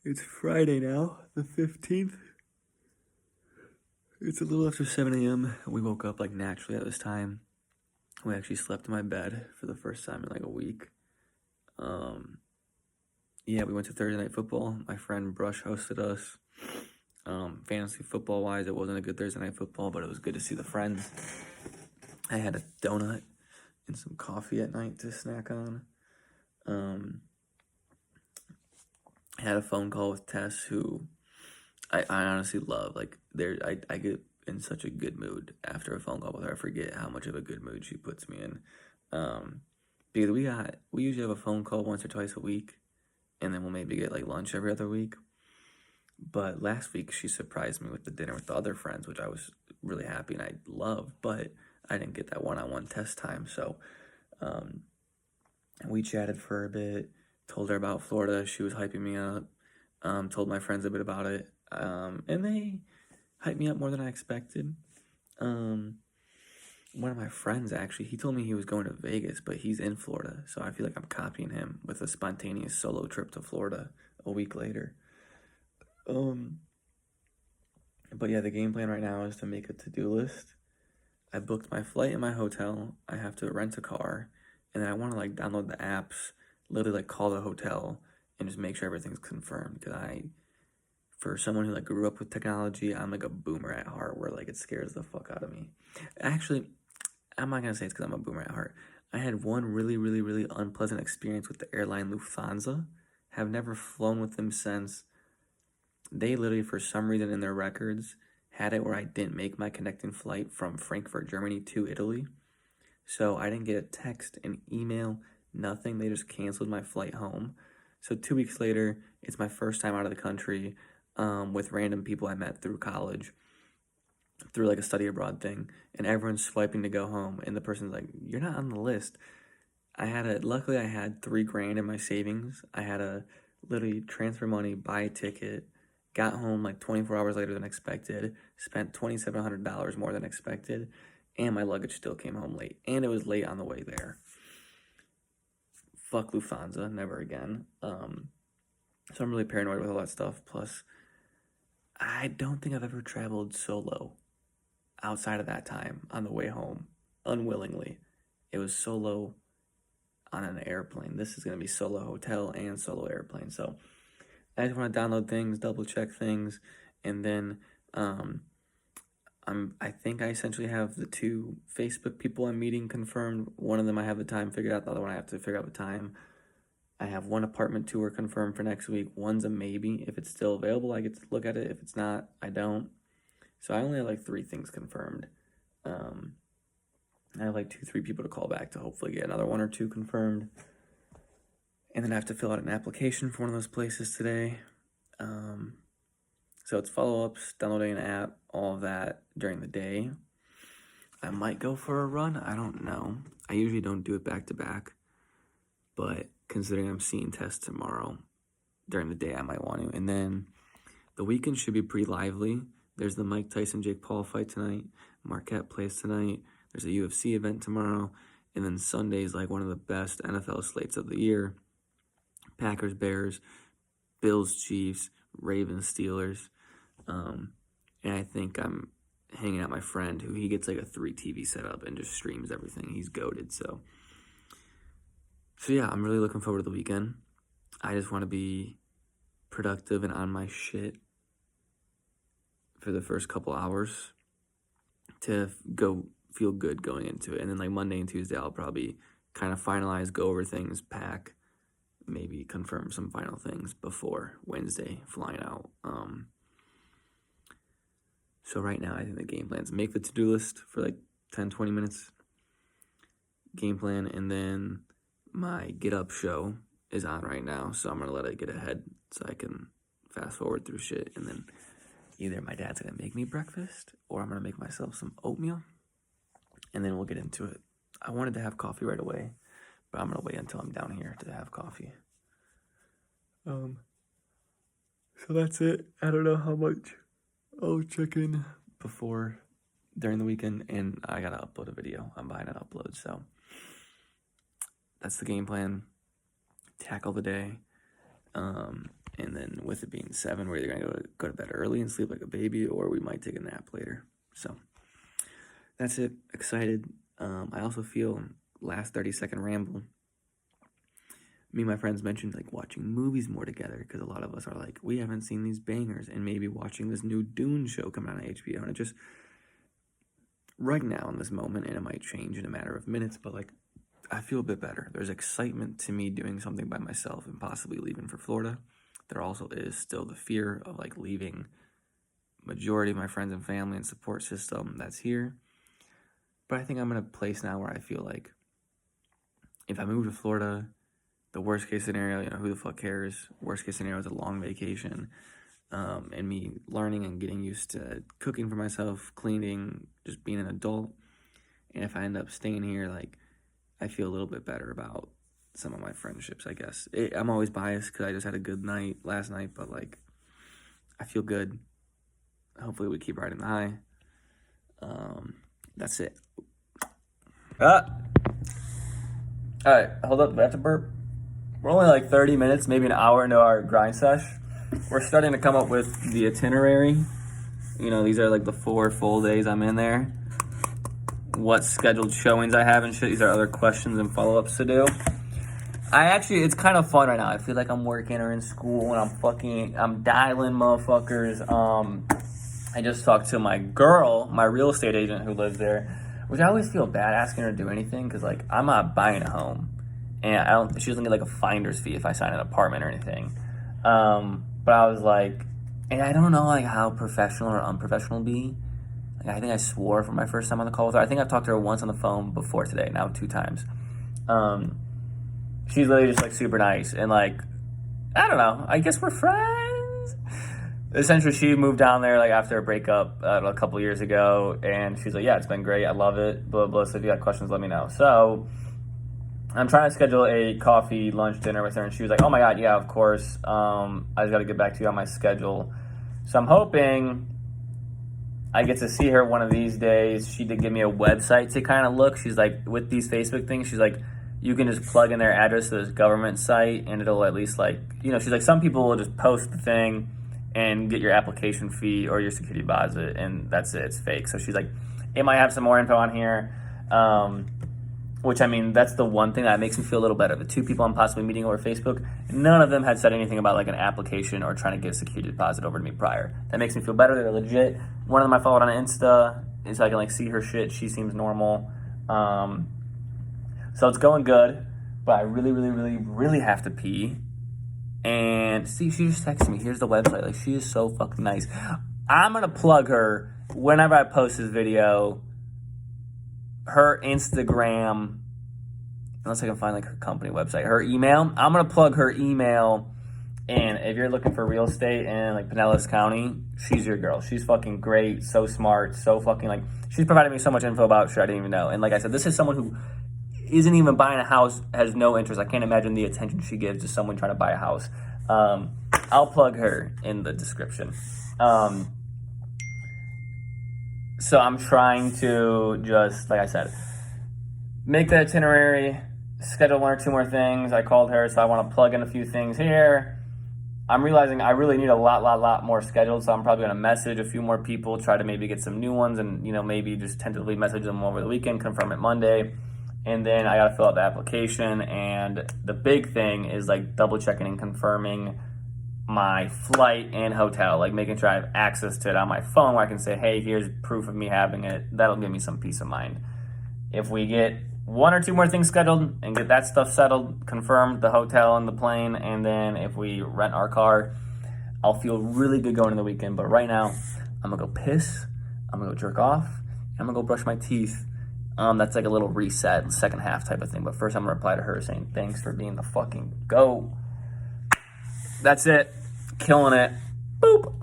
It's Friday now, the 15th. It's a little after 7 a.m. We woke up like naturally at this time. We actually slept in my bed for the first time in like a week. Yeah, we went to Thursday night football. My friend Brush hosted us. Fantasy football wise, it wasn't a good Thursday night football, but it was good to see the friends. I had a donut and some coffee at night to snack on. I had a phone call with Tess, who I honestly love. Like, I get in such a good mood after a phone call with her. I forget how much of a good mood she puts me in. Because we usually have a phone call once or twice a week, and then we'll maybe get like lunch every other week. But last week she surprised me with the dinner with the other friends, which I was really happy and I love. But I didn't get that one-on-one test time, so we chatted for a bit. Told her about Florida. She was hyping me up. Told my friends a bit about it, and they hyped me up more than I expected. One of my friends, actually, he told me he was going to Vegas, but he's in Florida, so I feel like I'm copying him with a spontaneous solo trip to Florida a week later. But yeah, the game plan right now is to make a to-do list. I booked my flight and my hotel. I have to rent a car, and then I want to like download the apps, literally like call the hotel and just make sure everything's confirmed. Because for someone who like grew up with technology, I'm like a boomer at heart, where like it scares the fuck out of me. Actually, I'm not gonna say it's because I'm a boomer at heart. I had one really, really, really unpleasant experience with the airline Lufthansa. Have never flown with them since. They literally, for some reason in their records, had it where I didn't make my connecting flight from Frankfurt, Germany to Italy. So I didn't get a text, an email, nothing. They just canceled my flight home. So 2 weeks later, it's my first time out of the country, with random people I met through college, through like a study abroad thing, and everyone's swiping to go home, and the person's like, "You're not on the list." Luckily I had $3,000 in my savings. I had to literally transfer money, buy a ticket, got home like 24 hours later than expected, spent $2,700 more than expected, and my luggage still came home late, and it was late on the way there. Fuck Lufthansa, never again. So I'm really paranoid with all that stuff. Plus, I don't think I've ever traveled solo outside of that time on the way home, unwillingly. It was solo on an airplane. This is going to be solo hotel and solo airplane. So I just want to download things, double check things, and then I think I essentially have the 2 Facebook people I'm meeting confirmed. One of them I have the time figured out. The other one I have to figure out the time. I have 1 apartment tour confirmed for next week. One's a maybe. If it's still available, I get to look at it. If it's not, I don't. So I only have like 3 things confirmed. I have like 2-3 people to call back to hopefully get another 1 or 2 confirmed. And then I have to fill out an application for one of those places today. So it's follow-ups, downloading an app, all of that during the day. I might go for a run. I don't know. I usually don't do it back-to-back. But considering I'm seeing Tess tomorrow, during the day I might want to. And then the weekend should be pretty lively. There's the Mike Tyson-Jake Paul fight tonight. Marquette plays tonight. There's a UFC event tomorrow. And then Sunday's like one of the best NFL slates of the year. Packers, Bears, Bills, Chiefs, Ravens, Steelers. And I think I'm hanging out with my friend who he gets like a 3 TV setup and just streams everything. He's goated. So yeah, I'm really looking forward to the weekend. I just want to be productive and on my shit for the first couple hours to feel good going into it. And then like Monday and Tuesday, I'll probably kind of finalize, go over things, pack, maybe confirm some final things before Wednesday flying out. So right now, I think the game plan is make the to-do list for like 10-20 minutes, game plan, and then my Get Up show is on right now, so I'm going to let it get ahead so I can fast forward through shit, and then either my dad's going to make me breakfast, or I'm going to make myself some oatmeal, and then we'll get into it. I wanted to have coffee right away, but I'm going to wait until I'm down here to have coffee. So that's it. I don't know how much I'll check in during the weekend, and I gotta upload a video. I'm behind on uploads, so that's the game plan. Tackle the day, and And then with it being 7, we're either going to go to bed early and sleep like a baby, or we might take a nap later. So that's it. Excited. I also feel, last 30-second ramble, me and my friends mentioned like watching movies more together, because a lot of us are like, we haven't seen these bangers, and maybe watching this new Dune show come out on HBO. And it just, right now in this moment, and it might change in a matter of minutes, but like, I feel a bit better. There's excitement to me doing something by myself and possibly leaving for Florida. There also is still the fear of like leaving majority of my friends and family and support system that's here. But I think I'm in a place now where I feel like if I move to Florida, the worst case scenario, who the fuck cares? Worst case scenario is a long vacation, and me learning and getting used to cooking for myself, cleaning, just being an adult. And if I end up staying here, like, I feel a little bit better about some of my friendships, I guess. I'm always biased because I just had a good night last night, but like, I feel good. Hopefully we keep riding the high. That's it. All right, hold up. Do I have to burp? We're only like 30 minutes, maybe an hour into our grind sesh. We're starting to come up with the itinerary. These are like the 4 full days I'm in there. What scheduled showings I have and shit. These are other questions and follow-ups to do. It's kind of fun right now. I feel like I'm working or in school and I'm dialing motherfuckers. I just talked to my girl, my real estate agent who lives there, which I always feel bad asking her to do anything because, like, I'm not buying a home. And she doesn't get, like, a finder's fee if I sign an apartment or anything. But I was like, and I don't know, like, how professional or unprofessional be. Like, I think I swore for my first time on the call with her. I think I've talked to her once on the phone before today, now 2 times. She's literally just, like, super nice. And, like, I don't know. I guess we're friends. Essentially, she moved down there, like, after a breakup a couple years ago. And she's like, yeah, it's been great. I love it. Blah, blah. So if you got questions, let me know. So I'm trying to schedule a coffee, lunch, dinner with her. And she was like, oh, my God, yeah, of course. I just got to get back to you on my schedule. So I'm hoping I get to see her one of these days. She did give me a website to kind of look. She's like, with these Facebook things, she's like, you can just plug in their address to this government site and it'll at least, like, she's like, some people will just post the thing and get your application fee or your security deposit, and that's it. It's fake. So she's like, it might have some more info on here, which, I mean, that's the one thing that makes me feel a little better. The 2 people I'm possibly meeting over Facebook, none of them had said anything about, like, an application or trying to get a security deposit over to me prior. That makes me feel better. They're legit. One of them I followed on Insta, so I can, like, see her shit. She seems normal. So it's going good, but I really, really, really, really have to pee. And see, she just texted me. Here's the website. Like, she is so fucking nice. I'm going to plug her whenever I post this video. Her Instagram, unless I can find, like, her company website. Her email. I'm going to plug her email. And if you're looking for real estate in, like, Pinellas County, she's your girl. She's fucking great, so smart, so fucking, like, she's provided me so much info about shit I didn't even know. And like I said, this is someone who isn't even buying a house, has no interest. I can't imagine the attention she gives to someone trying to buy a house. I'll plug her in the description. So I'm trying to just, like I said, make the itinerary, schedule 1 or 2 more things. I called her, so I want to plug in a few things here. I'm realizing I really need a lot more scheduled, so I'm probably going to message a few more people, try to maybe get some new ones, and, maybe just tentatively message them over the weekend, confirm it Monday. And then I got to fill out the application. And the big thing is, like, double checking and confirming my flight and hotel, like making sure I have access to it on my phone where I can say, hey, here's proof of me having it. That'll give me some peace of mind. If we get 1 or 2 more things scheduled and get that stuff settled, confirmed, the hotel and the plane, and then if we rent our car, I'll feel really good going in the weekend. But right now, I'm going to go piss, I'm going to go jerk off, and I'm going to go brush my teeth. That's like a little reset, second half type of thing. But first, I'm going to reply to her saying, thanks for being the fucking GOAT. That's it. Killing it. Boop.